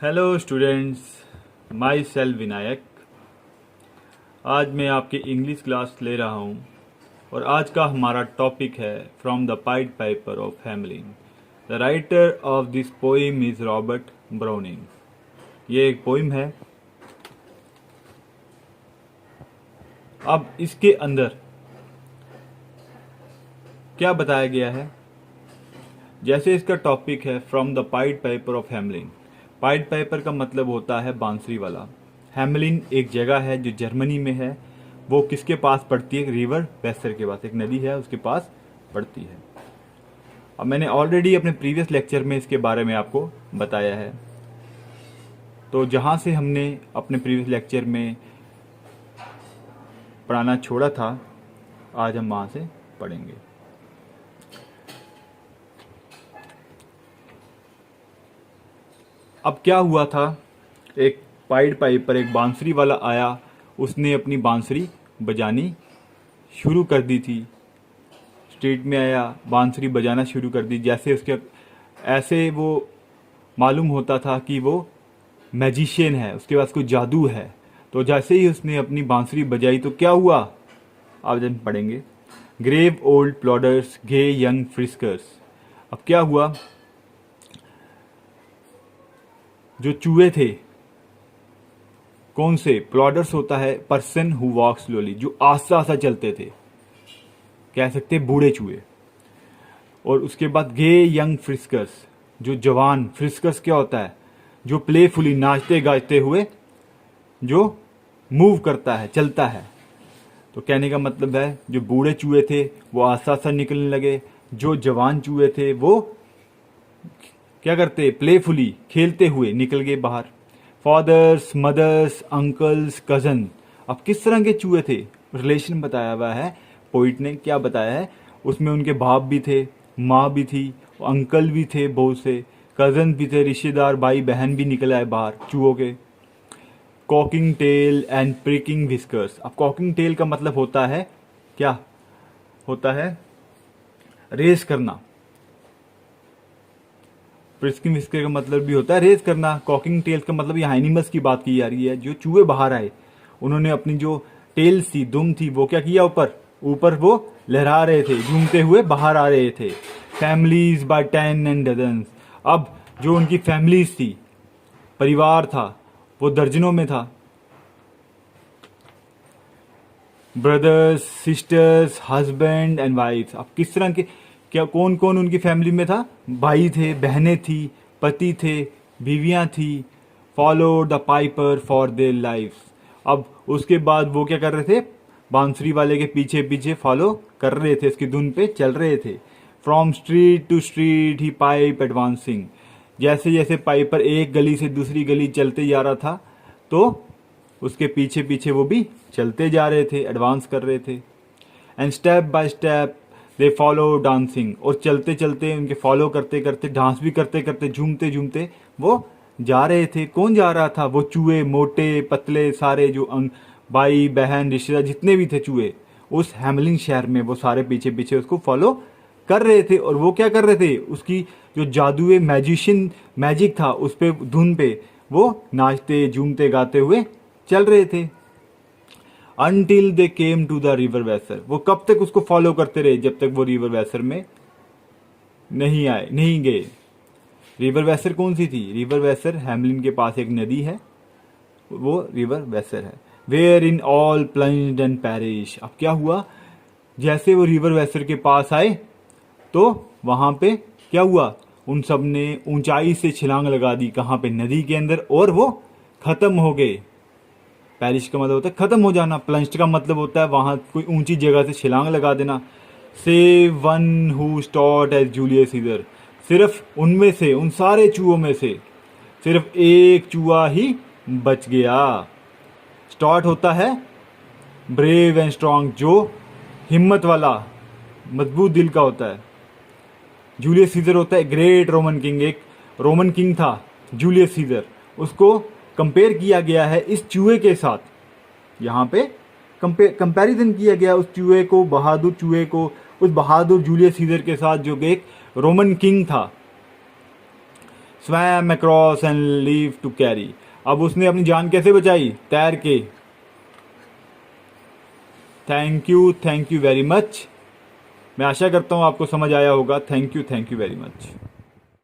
Hello students, my self Vinayak. आज मैं आपकी इंग्लिश क्लास ले रहा हूँ और आज का हमारा टॉपिक है from the pied Piper of Hamelin. The writer of this poem is Robert browning. ये एक पोइम है। अब इसके अंदर क्या बताया गया है? जैसे इसका टॉपिक है from the pied Piper of Hamelin. Pied Piper का मतलब होता है बांसुरी वाला। हैमलिन एक जगह है जो जर्मनी में है। वो किसके पास पड़ती है? रिवर वेस्टर के पास, एक नदी है उसके पास पड़ती है। अब मैंने ऑलरेडी अपने प्रीवियस लेक्चर में इसके बारे में आपको बताया है। तो जहाँ से हमने अपने प्रीवियस लेक्चर में पढ़ाना छोड़ा था, आज हम वहाँ से पढ़ेंगे। अब क्या हुआ था, एक पाइड पाइपर, एक बांसुरी वाला आया। उसने अपनी बांसुरी बजानी शुरू कर दी थी। स्ट्रीट में आया, बांसुरी बजाना शुरू कर दी। जैसे उसके ऐसे वो मालूम होता था कि वो मैजिशियन है, उसके पास कोई जादू है। तो जैसे ही उसने अपनी बांसुरी बजाई तो क्या हुआ, आप जब पढ़ेंगे। ग्रेव ओल्ड प्लॉडर्स, गे यंग फ्रिस्कर्स। अब क्या हुआ, जो चूहे थे, कौन से? प्लॉडर्स होता है पर्सन हु वॉक स्लोली, जो आस्ता आस्ता चलते थे, कह सकते बूढ़े चूहे। और उसके बाद गे यंग फ्रिस्कर्स, जो जवान। फ्रिस्कर्स क्या होता है? जो प्लेफुली नाचते गाते हुए जो मूव करता है, चलता है। तो कहने का मतलब है जो बूढ़े चूहे थे वो आस्ता आस्ता निकलने लगे, जो जवान चूहे थे वो क्या करते? प्लेफुली खेलते हुए निकल गए बाहर। Fathers, mothers, uncles, cousin. अब किस तरह के चूहे थे? रिलेशन बताया हुआ है, पोइट ने क्या बताया है। उसमें उनके बाप भी थे, माँ भी थी, अंकल भी थे, बहुत से कजन भी थे, रिश्तेदार, भाई बहन भी निकल आए बाहर चूहों के। Cocking tail and pricking whiskers. अब कॉकिंग टेल का मतलब होता है, क्या होता है? रेस करना। प्रिस्किंग विस्कर का मतलब भी होता है रेस करना। कॉकिंग टेल्स का मतलब यहाँ एनिमल्स की बात की जा रही है। जो चूहे बाहर आए, उन्होंने अपनी जो टेल्स थी, दुम थी, वो क्या किया? ऊपर वो लहरा रहे थे, झूमते हुए बाहर आ रहे थे। Families by 10 and dozens. अब जो उनकी फैमिलीज थी, परिवार था, वो दर्जनों में था। Brothers, sisters, husband and wives. अब किस तरह के, क्या कौन कौन उनकी फैमिली में था? भाई थे, बहनें थी, पति थे, बीवियां थी। Follow the piper for their lives. अब उसके बाद वो क्या कर रहे थे? बांसुरी वाले के पीछे पीछे फॉलो कर रहे थे, इसकी धुन पे चल रहे थे। From street to street he pipe advancing. जैसे जैसे पाइपर एक गली से दूसरी गली चलते जा रहा था, तो उसके पीछे पीछे वो भी चलते जा रहे थे, एडवांस कर रहे थे। And step by step they follow dancing. और चलते चलते उनके फॉलो करते करते, डांस भी करते करते, झूमते झूमते वो जा रहे थे। कौन जा रहा था? वो चूहे, मोटे पतले सारे, जो भाई बहन रिश्तेदार जितने भी थे चूहे उस हैमलिन शहर में, वो सारे पीछे पीछे उसको फॉलो कर रहे थे। और वो क्या कर रहे थे? उसकी जो जादुए मैजिशियन मैजिक था, उस पे धुन पे वो नाचते झूमते गाते हुए चल रहे थे। Until they came to the river Vaisar. वो कब तक उसको फॉलो करते रहे? जब तक वो रिवर वैसर में नहीं आए, नहीं गए। रिवर वैसर कौन सी थी? रिवर वैसर हैमलिन के पास एक नदी है, वो रिवर वैसर है। Wherein all plunged and perish. अब क्या हुआ, जैसे वो रिवर वैसर के पास आए तो वहां पे क्या हुआ? उन सब ने ऊंचाई से छलांग लगा दी। कहाँ पे? नदी के अंदर। और वो खत्म हो गए। पेरिश का मतलब होता है खत्म हो जाना। प्लंज्ड का मतलब होता है वहां कोई ऊंची जगह से छलांग लगा देना। Save one who stood as Julius Caesar. सिर्फ उनमें से, उन सारे चूहों में से सिर्फ एक चूहा ही बच गया। स्टॉट होता है ब्रेव एंड स्ट्रांग, जो हिम्मत वाला, मजबूत दिल का होता है। जूलियस सीजर होता है ग्रेट रोमन किंग। एक रोमन किंग था जूलियस सीजर, उसको कंपेयर किया गया है इस चूहे के साथ। यहाँ पे कंपैरिजन किया गया उस चूहे को, बहादुर चूहे को, उस बहादुर जूलियस सीजर के साथ जो एक रोमन किंग था। swam across and leave to carry. अब उसने अपनी जान कैसे बचाई? तैर के. Thank you very much. मैं आशा करता हूँ आपको समझ आया होगा. Thank you very much.